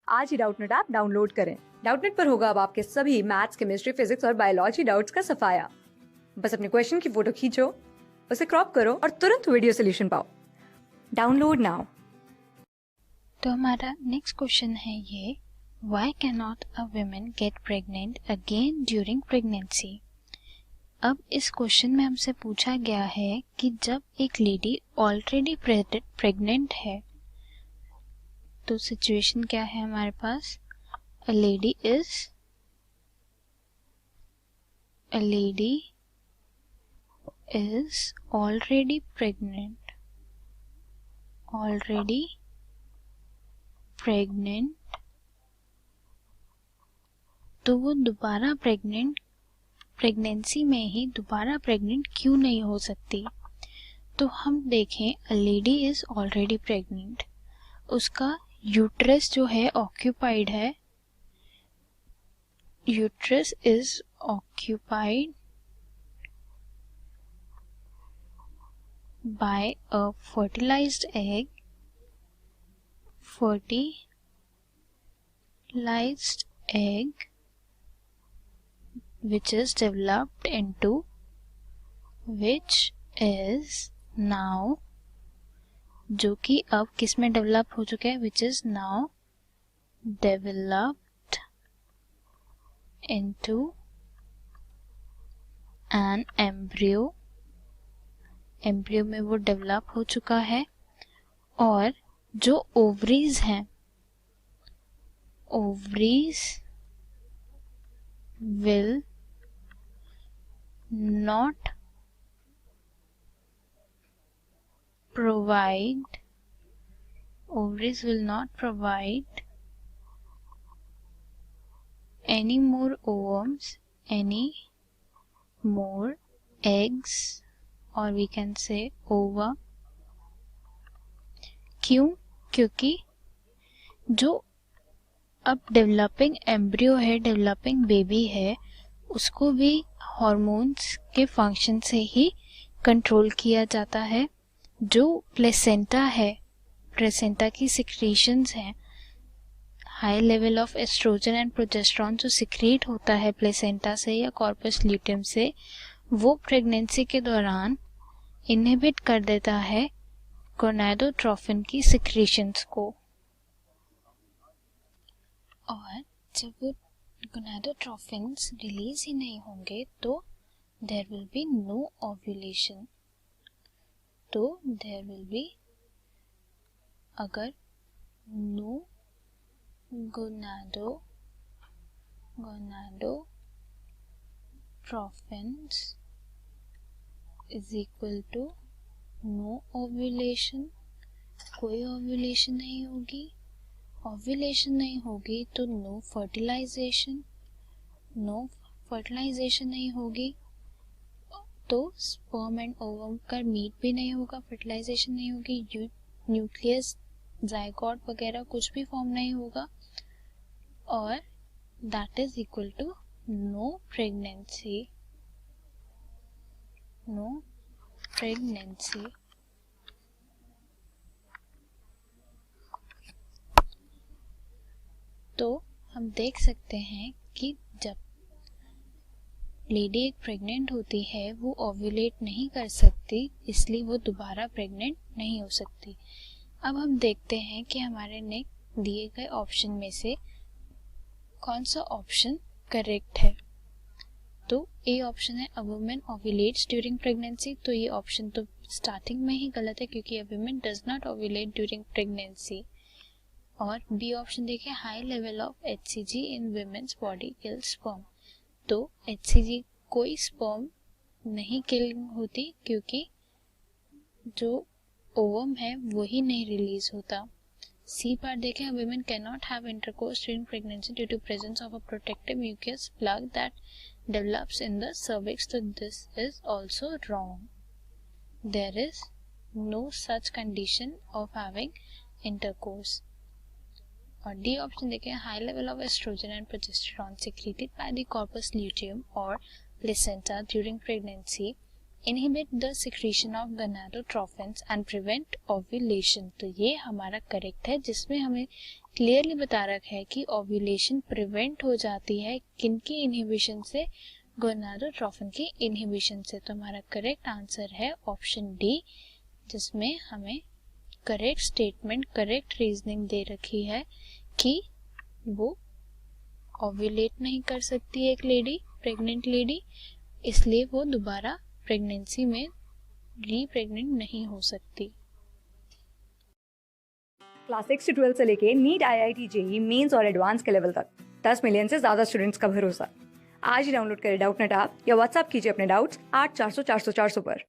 आज ही Doubtnut app download करें। Doubtnut पर होगा अब आपके सभी मैथ्स, केमिस्ट्री, फिजिक्स और बायोलॉजी डाउट्स का सफाया। बस अपने क्वेश्चन की फोटो खींचो, उसे क्रॉप करो और तुरंत वीडियो सोल्यूशन पाओ। Download now. तो हमारा नेक्स्ट क्वेश्चन है ये, why can not a woman get pregnant again during pregnancy. अब इस क्वेश्चन में हमसे पूछा गया है कि जब एक लेडी ऑलरेडी प्रेग्नेंट है तो सिचुएशन क्या है हमारे पास, a lady is already pregnant तो वो दोबारा प्रेगनेंसी में ही दोबारा प्रेग्नेंट क्यों नहीं हो सकती। तो हम देखें, अ लेडी इज ऑलरेडी प्रेग्नेंट, उसका यूट्रस जो है ऑक्यूपाइड है, uterus is occupied by a fertilized egg which is developed into, which is now, जो कि अब किस में डेवलप हो चुका है, which is now developed into an embryo में वो डेवलप हो चुका है। और जो ओवरीज हैं, ovaries will not provide any more ovums, any more eggs, or we can say ova। क्यों? क्योंकि जो अब डेवलपिंग एम्ब्रियो है, डेवलपिंग बेबी है, उसको भी हॉर्मोन्स के फंक्शन से ही कंट्रोल किया जाता है। जो प्लेसेंटा है, प्लेसेंटा की सिक्रीशंस हैं, high level of estrogen and progesterone जो सिक्रीट होता है प्लेसेंटा से या कॉर्पस ल्यूटियम से, वो प्रेगनेंसी के दौरान इनहिबिट कर देता है गोनाडोट्रोफिन की सिक्रीशंस को। और जब वो गोनाडोट्रोफिन्स रिलीज ही नहीं होंगे तो there will be no ovulation. तो देयर विल बी, अगर no gonadotrophins is equal to no ovulation, कोई ओव्यूलेशन नहीं होगी। ओव्यूलेशन नहीं होगी तो नो फर्टिलाइजेशन नहीं होगी तो स्पर्म एंड ओवम का मीट भी नहीं होगा, फर्टिलाइजेशन नहीं होगी, न्यूक्लियस, जायगोट वगैरह कुछ भी फॉर्म नहीं होगा, और that is equal to no pregnancy. तो हम देख सकते हैं कि जब लेडी एक प्रेग्नेंट होती है वो ओव्यूलेट नहीं कर सकती, इसलिए वो दोबारा प्रेग्नेंट नहीं हो सकती। अब हम देखते हैं कि हमारे ने दिए गए ऑप्शन में से कौन सा ऑप्शन करेक्ट है। तो ए ऑप्शन है, अ वुमन ओव्यूलेट्स ड्यूरिंग प्रेगनेंसी। तो ये ऑप्शन तो स्टार्टिंग में ही गलत है क्योंकि a woman does not ovulate during pregnancy. और बी ऑप्शन देखिए, high level of HCG in women's body kill sperm. तो HCG कोई स्पर्म नहीं किल होती क्योंकि जो ओवम है वही नहीं रिलीज होता। सी पार्ट देखें, women can not have intercourse during pregnancy due to presence of a protective mucus plug that develops in the cervix. तो this is also wrong, there is no such condition of having intercourse. और D option देखें, high level of estrogen and progesterone secreted by the corpus luteum और placenta during pregnancy inhibit the secretion of gonadotrophins and prevent ovulation। तो ये हमारा correct है, जिसमें हमें clearly बता रखा है कि ओव्यूलेशन प्रिवेंट हो जाती है किनकी इनहिबिशन से, गोनाडोट्रोफिन की इनहिबिशन से। तो हमारा करेक्ट आंसर है ऑप्शन डी, जिसमें हमें करेक्ट स्टेटमेंट, करेक्ट रीजनिंग दे रखी है कि वो ओव्यूलेट नहीं कर सकती एक लेडी, प्रेग्नेंट लेडी, इसलिए वो दोबारा प्रेगनेंसी में रीप्रेग्नेंट नहीं हो सकती। क्लास 6 से 12 से लेके नीट, IIT, JEE मेंस और एडवांस के लेवल तक 10 मिलियन से ज्यादा स्टूडेंट्स का भरोसा। आज ही डाउनलोड करें डाउटनेट ऐप या व्हाट्सएप कीजिए अपने डाउट्स 8400 400 400 पर।